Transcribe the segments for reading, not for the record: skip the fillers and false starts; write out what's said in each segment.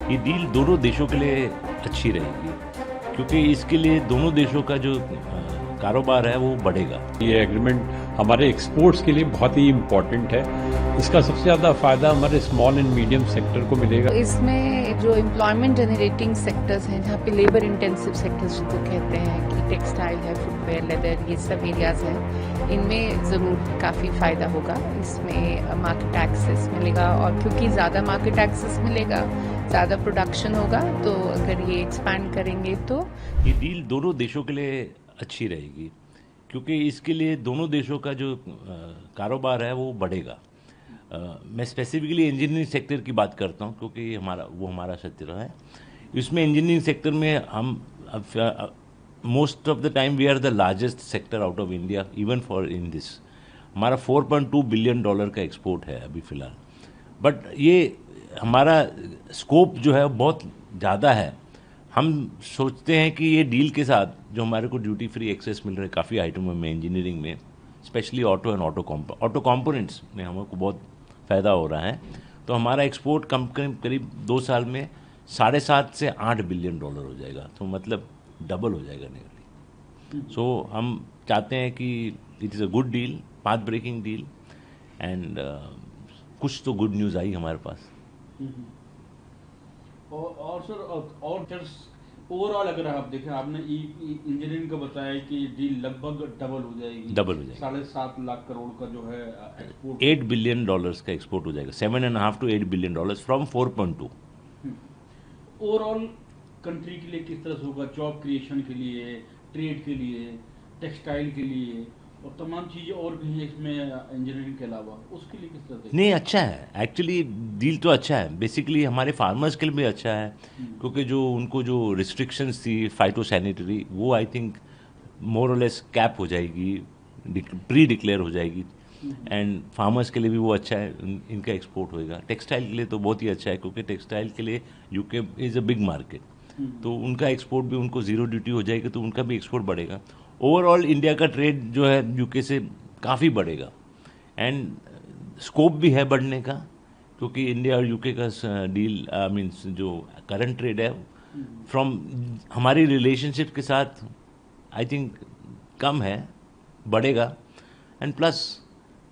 ये डील दोनों देशों के लिए अच्छी रहेगी, क्योंकि इसके लिए दोनों देशों का जो कारोबार है वो बढ़ेगा। ये एग्रीमेंट हमारे एक्सपोर्ट्स के लिए बहुत ही इम्पोर्टेंट है। इसका सबसे ज़्यादा फ़ायदा हमारे स्मॉल एंड मीडियम सेक्टर को मिलेगा। इसमें जो एम्प्लॉयमेंट जनरेटिंग सेक्टर्स हैं, जहाँ पे लेबर इंटेंसिव सेक्टर्स जिनको कहते हैं, कि टेक्सटाइल है, फुटवेयर, लेदर, ये सब एरियाज हैं, इनमें ज़रूर काफ़ी फ़ायदा होगा। इसमें मार्केट एक्सेस मिलेगा, और क्योंकि ज़्यादा मार्केट एक्सेस मिलेगा, ज़्यादा प्रोडक्शन होगा, तो अगर ये एक्सपैंड करेंगे तो ये डील दोनों देशों के लिए अच्छी रहेगी, क्योंकि इसके लिए दोनों देशों का जो कारोबार है वो बढ़ेगा। मैं स्पेसिफिकली इंजीनियरिंग सेक्टर की बात करता हूँ, क्योंकि हमारा क्षेत्र है। इसमें इंजीनियरिंग सेक्टर में हम most of the time we are the largest sector out of India, even for in this. हमारा $4.2 बिलियन का एक्सपोर्ट है अभी फ़िलहाल। बट ये हमारा स्कोप जो है बहुत ज़्यादा है। हम सोचते हैं कि ये डील के साथ जो हमारे को ड्यूटी फ्री एक्सेस मिल रहे हैं काफ़ी आइटमों में, इंजीनियरिंग में, specially auto and auto components में हमको बहुत फ़ायदा हो रहा है। तो हमारा एक्सपोर्ट करीब 2 साल में 7.5 से $8 बिलियन हो जाएगा, तो मतलब डबल हो जाएगा नियरली। सो हम चाहते हैं कि it is a good deal, path breaking deal, and कुछ तो गुड न्यूज़ आई हमारे पास। और सर, और ओवरऑल अगर आप देखें, आपने इंजीनियरिंग का बताया कि डील लगभग डबल हो जाएगी। 7.5 लाख करोड़ का जो है एक्सपोर्ट, $8 बिलियन का एक्सपोर्ट हो जाएगा, 7.5 to $8 billion from 4.2। Overall country के लिए किस तरह से होगा? जॉब क्रिएशन के लिए, ट्रेड के लिए, टेक्सटाइल के लिए, और तमाम चीज़ें और भी हैं इसमें इंजीनियरिंग के अलावा, उसके लिए किस तरह से? नहीं, अच्छा है एक्चुअली, डील तो अच्छा है। बेसिकली हमारे फार्मर्स के लिए भी अच्छा है, क्योंकि जो उनको जो रिस्ट्रिक्शंस थी फाइटोसैनिटरी, वो आई थिंक मोर और लेस कैप हो जाएगी, प्री डिक्लेयर हो जाएगी। एंड फार्मर्स के लिए भी वो अच्छा है, इनका एक्सपोर्ट होएगा। टेक्सटाइल के लिए तो बहुत ही अच्छा है, क्योंकि टेक्सटाइल के लिए UK is a big market, तो उनका एक्सपोर्ट भी, उनको ज़ीरो ड्यूटी हो जाएगी, तो उनका भी एक्सपोर्ट बढ़ेगा। ओवरऑल इंडिया का ट्रेड जो है यूके से काफ़ी बढ़ेगा, एंड स्कोप भी है बढ़ने का, क्योंकि इंडिया और यूके का डील मीन्स जो करंट ट्रेड है फ्रॉम हमारी रिलेशनशिप के साथ आई थिंक कम है, बढ़ेगा। एंड प्लस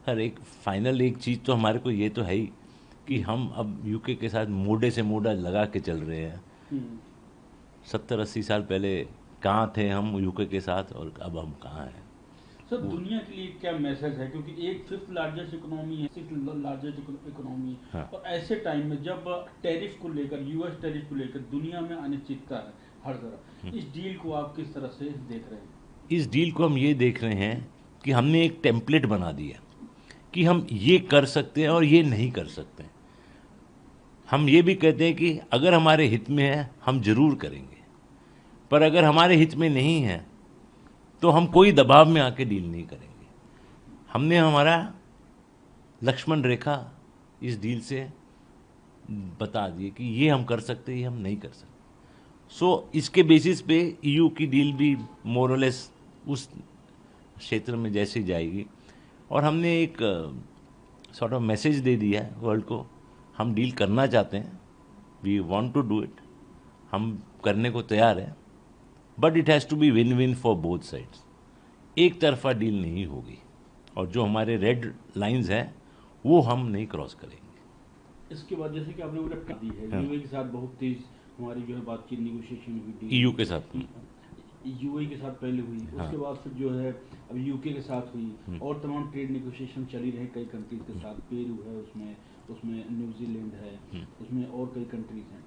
हर एक फाइनल एक चीज़ तो हमारे को ये तो है ही कि हम अब यूके के साथ मोढे से मोढा लगा के चल रहे हैं। 70-80 साल पहले कहाँ थे हम यूके के साथ, और अब हम कहाँ हैं। सर, दुनिया के लिए क्या मैसेज है? क्योंकि एक 5th लार्जेस्ट इकोनॉमी है, 6th लार्जेस्ट इकोनॉमी, हाँ। और ऐसे टाइम में जब टैरिफ को लेकर, यूएस टैरिफ को लेकर दुनिया में अनिश्चितता है हर तरफ, इस डील को आप किस तरह से देख रहे हैं? इस डील को हम ये देख रहे हैं कि हमने एक टेम्पलेट बना दिया कि हम ये कर सकते हैं और ये नहीं कर सकते हैं। हम ये भी कहते हैं कि अगर हमारे हित में है हम जरूर करेंगे, पर अगर हमारे हित में नहीं है तो हम कोई दबाव में आके डील नहीं करेंगे। हमने हमारा लक्ष्मण रेखा इस डील से बता दिए कि ये हम कर सकते हैं, ये हम नहीं कर सकते। सो इसके बेसिस पे ईयू की डील भी मोर और लेस उस क्षेत्र में जैसे जाएगी, और हमने एक सॉर्ट ऑफ मैसेज दे दिया है वर्ल्ड को, हम डील करना चाहते हैं, we want to do it, हम करने को तैयार हैं, but it has to be win win for both sides. एक तरफा डील नहीं होगी, और जो हमारे रेड लाइंस हैं वो हम नहीं क्रॉस करेंगे। इसके बाद जैसे कि आपने बोला दी है, हाँ। यूए के साथ बहुत तेज हमारी जो है बातचीत, नेगोशिएशन हुई ईयू के साथ यूए के साथ पहले हुई, हाँ। उसके बाद फिर जो है अब यूके के साथ हुई, और तमाम ट्रेड नेगोशिएशन चली रहे कई कंट्रीज के साथ। पेरू है उसमें, उसमें न्यूजीलैंड है, उसमें और कई कंट्रीज हैं।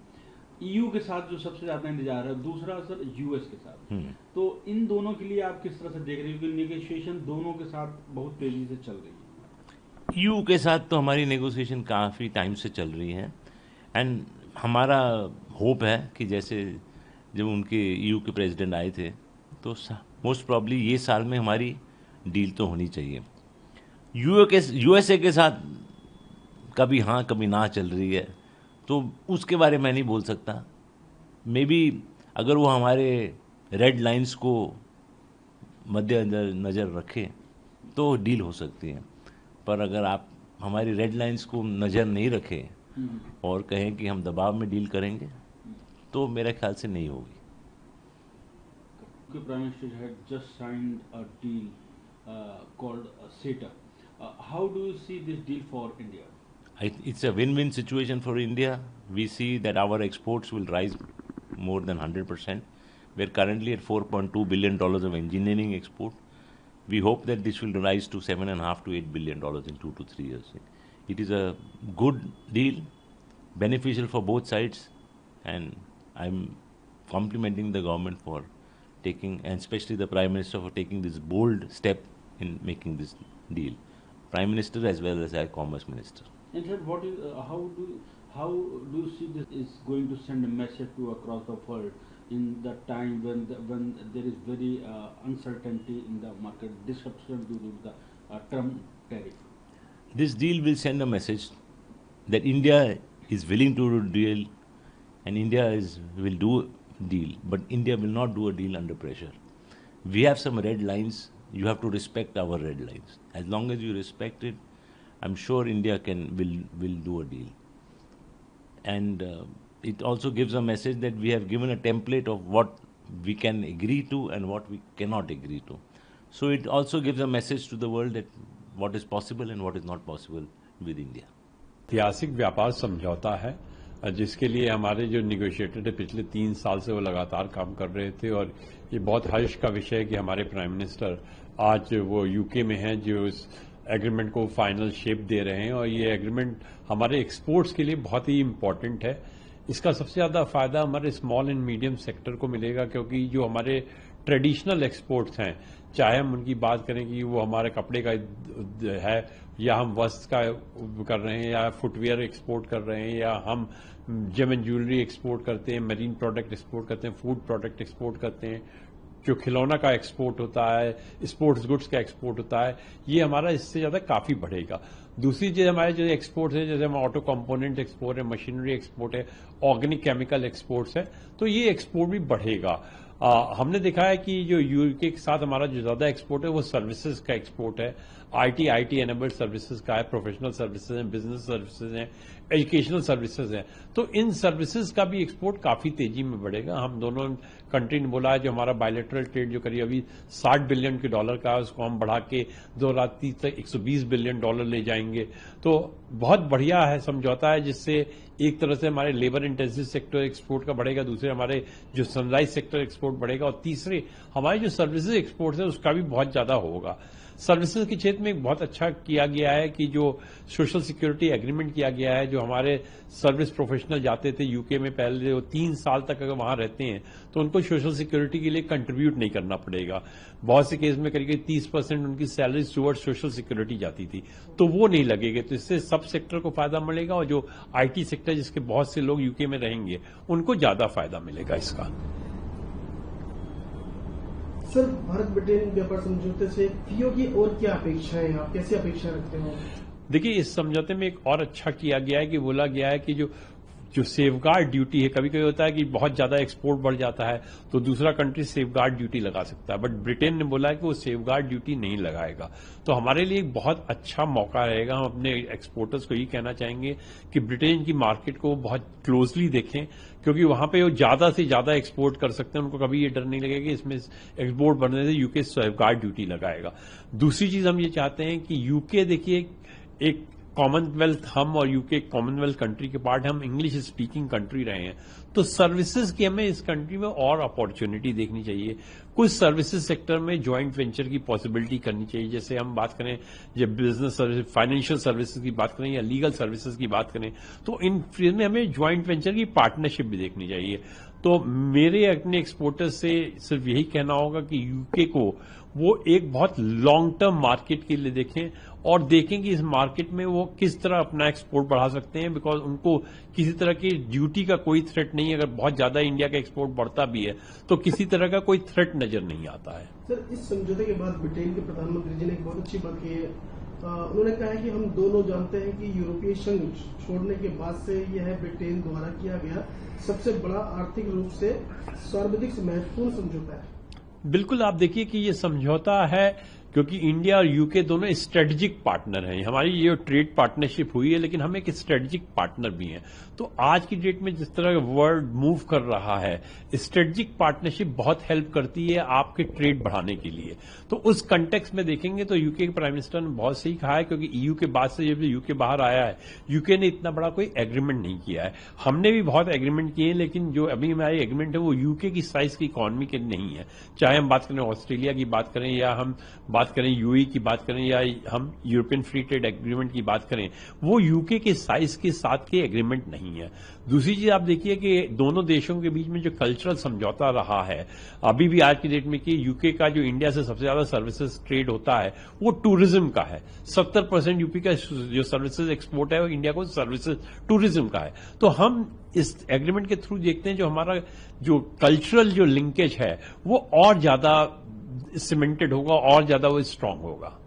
ईयू के साथ जो सबसे ज़्यादा इंतजार है, दूसरा सर यूएस के साथ। तो इन दोनों के लिए आप किस तरह से देख रहे हो? क्योंकि नेगोशिएशन दोनों के साथ बहुत तेज़ी से चल रही है। ईयू के साथ तो हमारी नेगोशिएशन काफ़ी टाइम से चल रही है, एंड हमारा होप है कि जैसे जब उनके ईयू के प्रेसिडेंट आए थे, तो मोस्ट प्रॉब्ली ये साल में हमारी डील तो होनी चाहिए। यूएसए के साथ कभी हाँ कभी ना चल रही है, तो उसके बारे में नहीं बोल सकता। मे बी अगर वो हमारे रेड लाइंस को मद्देनज़र रखें तो डील हो सकती है, पर अगर आप हमारी रेड लाइंस को नज़र नहीं रखें और कहें कि हम दबाव में डील करेंगे तो मेरे ख्याल से नहीं होगी. The Prime Minister had just signed a deal called CETA. How do you see this deal for India? It's a win-win situation for India. We see that our exports will rise more than 100%. We're currently at $4.2 billion of engineering export. We hope that this will rise to $7.5 to $8 billion in 2 to 3 years. It is a good deal, beneficial for both sides, and I'm complimenting the government for taking, and especially the Prime Minister for taking this bold step in making this deal. Prime Minister as well as our Commerce Minister. And sir, what is how do you see this is going to send a message to across the world in the time when there is very uncertainty in the market, disruption due to the Trump tariff? This deal will send a message that India is willing to do a deal, and India will do a deal, but India will not do a deal under pressure. We have some red lines. You have to respect our red lines. As long as you respect it, I'm sure India will do a deal. And it also gives a message that we have given a template of what we can agree to and what we cannot agree to. So it also gives a message to the world that what is possible and what is not possible with India. ऐतिहासिक व्यापार समझौता है जिसके लिए हमारे जो negotiator थे पिछले 3 साल से वो लगातार काम कर रहे थे, और ये बहुत हर्ष का विषय है कि हमारे प्राइम मिनिस्टर आज वो यूके में हैं जो इस एग्रीमेंट को फाइनल शेप दे रहे हैं, और ये एग्रीमेंट हमारे एक्सपोर्ट्स के लिए बहुत ही इम्पोर्टेंट है. इसका सबसे ज्यादा फायदा हमारे स्मॉल एंड मीडियम सेक्टर को मिलेगा, क्योंकि जो हमारे ट्रेडिशनल एक्सपोर्ट्स हैं, चाहे हम उनकी बात करें कि वो हमारे कपड़े का है या हम वस्त्र का कर रहे हैं या फुटवेयर एक्सपोर्ट कर रहे हैं या हम जेम एंड ज्वेलरी एक्सपोर्ट करते हैं, मरीन प्रोडक्ट एक्सपोर्ट करते हैं, फूड प्रोडक्ट एक्सपोर्ट करते हैं, जो खिलौना का एक्सपोर्ट होता है, स्पोर्ट्स गुड्स का एक्सपोर्ट होता है, ये हमारा इससे ज्यादा काफी बढ़ेगा. दूसरी चीज हमारे जो एक्सपोर्ट है, जैसे हम ऑटो कंपोनेंट एक्सपोर्ट है, मशीनरी एक्सपोर्ट है, ऑर्गेनिक केमिकल एक्सपोर्ट्स है, तो ये एक्सपोर्ट भी बढ़ेगा. हमने देखा है कि जो यूके के साथ हमारा जो ज्यादा एक्सपोर्ट है वो सर्विसेज का एक्सपोर्ट है, आईटी एनेबल्ड सर्विसेज का है, प्रोफेशनल सर्विसेज हैं, बिजनेस सर्विसेज हैं, एजुकेशनल सर्विसेज हैं. तो इन सर्विसेज का भी एक्सपोर्ट काफी तेजी में बढ़ेगा. हम दोनों कंट्री ने बोला है जो हमारा बायलैटरल ट्रेड जो करीब अभी $60 बिलियन का है उसको हम बढ़ा के 2030 तक $120 बिलियन ले जाएंगे. तो बहुत बढ़िया है समझौता है, जिससे एक तरह से हमारे लेबर इंटेंसिव सेक्टर एक्सपोर्ट का बढ़ेगा, दूसरे हमारे जो सनराइज सेक्टर एक्सपोर्ट बढ़ेगा, और तीसरे हमारे जो सर्विसेज एक्सपोर्ट है उसका भी बहुत ज्यादा होगा. सर्विसेज के क्षेत्र में बहुत अच्छा किया गया है कि जो सोशल सिक्योरिटी एग्रीमेंट किया गया है, जो हमारे सर्विस प्रोफेशनल जाते थे यूके में पहले वो 3 साल तक अगर वहां रहते हैं तो उनको सोशल सिक्योरिटी के लिए कंट्रीब्यूट नहीं करना पड़ेगा. बहुत से केस में करीब 30% उनकी सैलरी टुवर्ड्स सोशल सिक्योरिटी जाती थी, तो वो नहीं लगेगी. तो इससे सब सेक्टर को फायदा मिलेगा, और जो आईटी सेक्टर जिसके बहुत से लोग यूके में रहेंगे उनको ज्यादा फायदा मिलेगा इसका. सर, भारत ब्रिटेन व्यापार समझौते से पीओ की और क्या अपेक्षाएं, आप कैसी अपेक्षा रखते हो? देखिए, इस समझौते में एक और अच्छा किया गया है कि बोला गया है कि जो सेफगार्ड ड्यूटी है, कभी कभी होता है कि बहुत ज्यादा एक्सपोर्ट बढ़ जाता है तो दूसरा कंट्री सेफगार्ड ड्यूटी लगा सकता है, बट ब्रिटेन ने बोला है कि वो सेफगार्ड ड्यूटी नहीं लगाएगा. तो हमारे लिए एक बहुत अच्छा मौका रहेगा. हम अपने एक्सपोर्टर्स को ये कहना चाहेंगे कि ब्रिटेन की मार्केट को बहुत क्लोजली देखें, क्योंकि वहां पे वो ज्यादा से ज्यादा एक्सपोर्ट कर सकते हैं. उनको कभी ये डर नहीं लगेगा कि इसमें एक्सपोर्ट बढ़ने से यूके सेफगार्ड ड्यूटी लगाएगा. दूसरी चीज हम ये चाहते हैं कि यूके देखिए एक कॉमनवेल्थ, हम और यूके कॉमनवेल्थ कंट्री के पार्ट, हम इंग्लिश स्पीकिंग कंट्री रहे हैं, तो सर्विसेज की हमें इस कंट्री में और अपॉर्चुनिटी देखनी चाहिए. कुछ सर्विसेज सेक्टर में ज्वाइंट वेंचर की पॉसिबिलिटी करनी चाहिए. जैसे हम बात करें जब बिजनेस सर्विस, फाइनेंशियल सर्विसेज की बात करें या लीगल सर्विसेज की बात करें, तो इन फील्ड में हमें ज्वाइंट वेंचर की पार्टनरशिप भी देखनी चाहिए. तो मेरे अपने एक्सपोर्टर्स से सिर्फ यही कहना होगा कि यूके को वो एक बहुत लॉन्ग टर्म मार्केट के लिए देखें और देखें कि इस मार्केट में वो किस तरह अपना एक्सपोर्ट बढ़ा सकते हैं, बिकॉज उनको किसी तरह की ड्यूटी का कोई थ्रेट नहीं है. अगर बहुत ज्यादा इंडिया का एक्सपोर्ट बढ़ता भी है तो किसी तरह का कोई थ्रेट नजर नहीं आता है. सर, इस समझौते के बाद ब्रिटेन के प्रधानमंत्री जी ने एक बहुत अच्छी बात कही है. उन्होंने कहा है कि हम दोनों जानते हैं कि यूरोपीय संघ छोड़ने के बाद से यह है ब्रिटेन द्वारा किया गया सबसे बड़ा आर्थिक रूप से सर्वाधिक महत्वपूर्ण समझौता है. बिल्कुल, आप देखिए कि ये समझौता है क्योंकि इंडिया और यूके दोनों स्ट्रेटेजिक पार्टनर हैं। हमारी ये ट्रेड पार्टनरशिप हुई है, लेकिन हम एक स्ट्रेटेजिक पार्टनर भी हैं। तो आज की डेट में जिस तरह वर्ल्ड मूव कर रहा है, स्ट्रेटेजिक पार्टनरशिप बहुत हेल्प करती है आपके ट्रेड बढ़ाने के लिए। तो उस कंटेक्स्ट में देखेंगे तो यूके के प्राइम मिनिस्टर ने बहुत सही कहा है, क्योंकि ईयू के बाद से जब यूके बाहर आया है, यूके ने इतना बड़ा कोई एग्रीमेंट नहीं किया है। हमने भी बहुत एग्रीमेंट किए हैं, लेकिन जो अभी हमारे एग्रीमेंट है वो यूके की साइज की इकोनॉमी के नहीं है। चाहे हम बात करें ऑस्ट्रेलिया की बात करें, या हम बात करें यूएई की बात करें, या हम यूरोपियन फ्री ट्रेड एग्रीमेंट की बात करें, वो यूके के साइज के साथ के एग्रीमेंट नहीं है। दूसरी चीज आप देखिए कि दोनों देशों के बीच में जो कल्चरल समझौता रहा है अभी भी आज की डेट में, कि यूके का जो इंडिया से सबसे ज्यादा सर्विसेज ट्रेड होता है वो टूरिज्म का है। 70% यूपी का जो सर्विसेज एक्सपोर्ट है वो इंडिया को सर्विसेज टूरिज्म का है। तो हम इस एग्रीमेंट के थ्रू देखते हैं जो हमारा जो कल्चरल जो लिंकेज है वो और ज्यादा सीमेंटेड होगा, और ज्यादा वो स्ट्रांग होगा।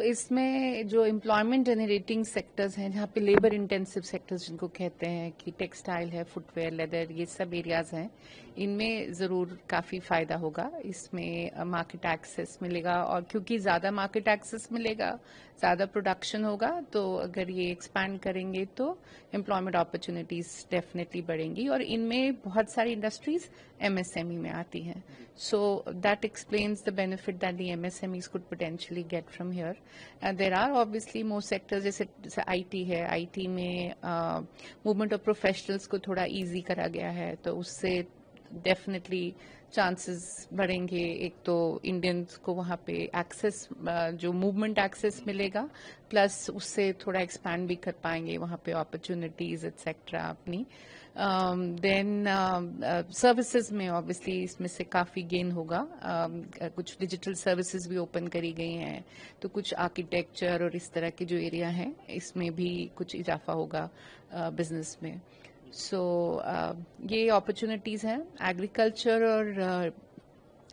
इसमें जो एम्प्लॉयमेंट जनरेटिंग सेक्टर्स हैं, जहाँ पे लेबर इंटेंसिव सेक्टर्स जिनको कहते हैं, कि टेक्सटाइल है, फुटवेयर, लेदर, ये सब एरियाज हैं, इनमें ज़रूर काफ़ी फ़ायदा होगा। इसमें मार्केट एक्सेस मिलेगा, और क्योंकि ज़्यादा मार्केट एक्सेस मिलेगा, ज़्यादा प्रोडक्शन होगा, तो अगर ये एक्सपैंड करेंगे तो एम्प्लॉयमेंट अपॉर्चुनिटीज़ डेफिनेटली बढ़ेंगी। और इनमें बहुत सारी इंडस्ट्रीज एमएसएमई में आती हैं, so that explains the benefit that the MSMEs could potentially get from here. There are obviously more sectors, जैसे आईटी है, आईटी में मूवमेंट ऑफ प्रोफेशनल्स को थोड़ा ईजी करा गया है, तो उससे डेफिनेटली चांसेस बढ़ेंगे। एक तो इंडियंस को वहाँ पे एक्सेस, जो मूवमेंट एक्सेस मिलेगा, प्लस उससे थोड़ा एक्सपैंड भी कर पाएंगे वहाँ पे अपॉर्चुनिटीज एक्सेट्रा अपनी। देन सर्विसेज में ऑब्वियसली इसमें से काफ़ी गेन होगा। कुछ डिजिटल सर्विसेज भी ओपन करी गई हैं, तो कुछ आर्किटेक्चर और इस तरह के जो एरिया हैं इसमें भी कुछ इजाफा होगा बिजनेस में। ये अपॉर्चुनिटीज़ हैं। एग्रीकल्चर और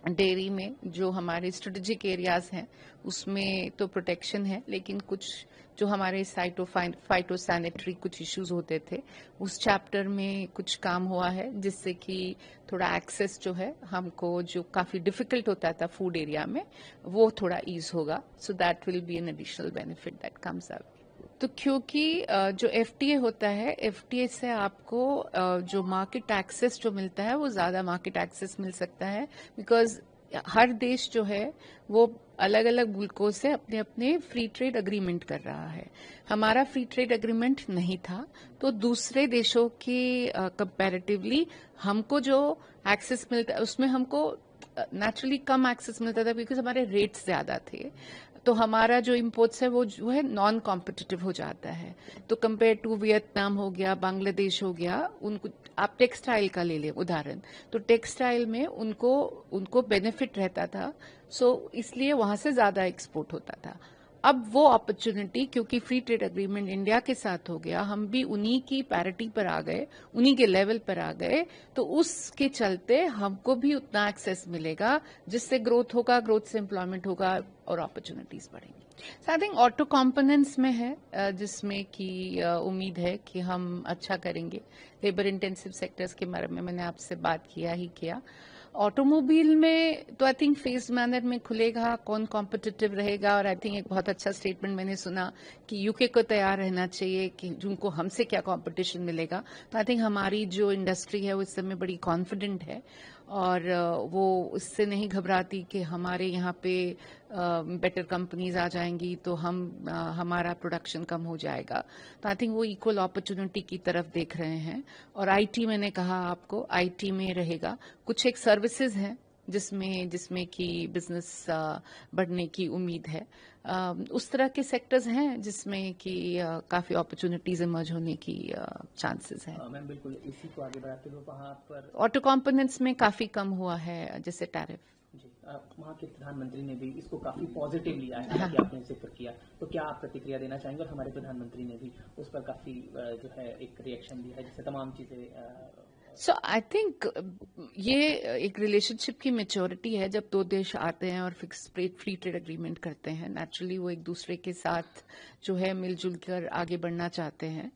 डेयरी में जो हमारे स्ट्रेटेजिक एरियाज हैं उसमें तो प्रोटेक्शन है, लेकिन कुछ जो हमारे फाइटोसैनिटरी कुछ इश्यूज होते थे, उस चैप्टर में कुछ काम हुआ है, जिससे कि थोड़ा एक्सेस जो है हमको, जो काफ़ी डिफिकल्ट होता था फूड एरिया में, वो थोड़ा ईज होगा। So that will be an additional benefit that comes up. तो क्योंकि जो एफटीए होता है, एफटीए से आपको जो मार्केट एक्सेस जो मिलता है वो ज़्यादा मार्केट एक्सेस मिल सकता है, बिकॉज हर देश जो है वो अलग अलग मुल्कों से अपने अपने फ्री ट्रेड अग्रीमेंट कर रहा है। हमारा फ्री ट्रेड अग्रीमेंट नहीं था, तो दूसरे देशों के कंपैरेटिवली हमको जो एक्सेस मिलता है उसमें हमको नेचुरली कम एक्सेस मिलता था, बिकॉज हमारे रेट्स ज़्यादा थे। तो हमारा जो इम्पोर्ट्स है वो जो है नॉन कॉम्पिटिटिव हो जाता है। तो कंपेयर टू वियतनाम हो गया, बांग्लादेश हो गया, उनको आप टेक्सटाइल का ले लें उदाहरण, तो टेक्सटाइल में उनको बेनिफिट रहता था, सो इसलिए वहां से ज्यादा एक्सपोर्ट होता था। अब वो अपॉर्चुनिटी, क्योंकि फ्री ट्रेड अग्रीमेंट इंडिया के साथ हो गया, हम भी उन्हीं की पैरिटी पर आ गए, उन्हीं के लेवल पर आ गए, तो उसके चलते हमको भी उतना एक्सेस मिलेगा, जिससे ग्रोथ होगा, ग्रोथ से एम्प्लॉयमेंट होगा और अपॉर्चुनिटीज बढ़ेंगी। आई थिंक ऑटो कॉम्पोनेंट्स में है, जिसमें कि उम्मीद है कि हम अच्छा करेंगे। लेबर इंटेंसिव सेक्टर्स के बारे में मैंने आपसे बात किया। ऑटोमोबाइल में तो आई थिंक फेज मैनर में खुलेगा, कौन कॉम्पिटिटिव रहेगा, और आई थिंक एक बहुत अच्छा स्टेटमेंट मैंने सुना कि यूके को तैयार रहना चाहिए कि जिनको हमसे क्या कंपटीशन मिलेगा। तो आई थिंक हमारी जो इंडस्ट्री है वो इस समय बड़ी कॉन्फिडेंट है, और वो इससे नहीं घबराती कि हमारे यहाँ पे बेटर कंपनीज आ जाएंगी तो हमारा प्रोडक्शन कम हो जाएगा। तो आई थिंक वो इक्वल अपॉर्चुनिटी की तरफ देख रहे हैं। और आईटी, मैंने कहा आपको, आईटी में रहेगा, कुछ एक सर्विसेज हैं जिसमें कि बिजनेस बढ़ने की उम्मीद है। उस तरह के सेक्टर्स हैं जिसमें कि काफी अपॉर्चुनिटीज इमर्ज होने की चांसेस हैं। मैम बिल्कुल, इसी को आगे बढ़ाते हुए वहाँ पर ऑटो कंपोनेंट्स में काफी कम हुआ है, जैसे टैरिफ। जी, वहाँ के प्रधानमंत्री ने भी इसको काफी पॉजिटिव लिया है, कि आपने जिक्र किया, तो क्या आप प्रतिक्रिया देना चाहेंगे? और हमारे प्रधानमंत्री ने भी उस पर काफी जो है एक रिएक्शन दिया है, जिससे तमाम चीजें सो आई थिंक ये एक रिलेशनशिप की मेच्योरिटी है। जब दो देश आते हैं और फिक्स फ्री ट्रेड अग्रीमेंट करते हैं, नेचुरली वो एक दूसरे के साथ जो है मिलजुल कर आगे बढ़ना चाहते हैं।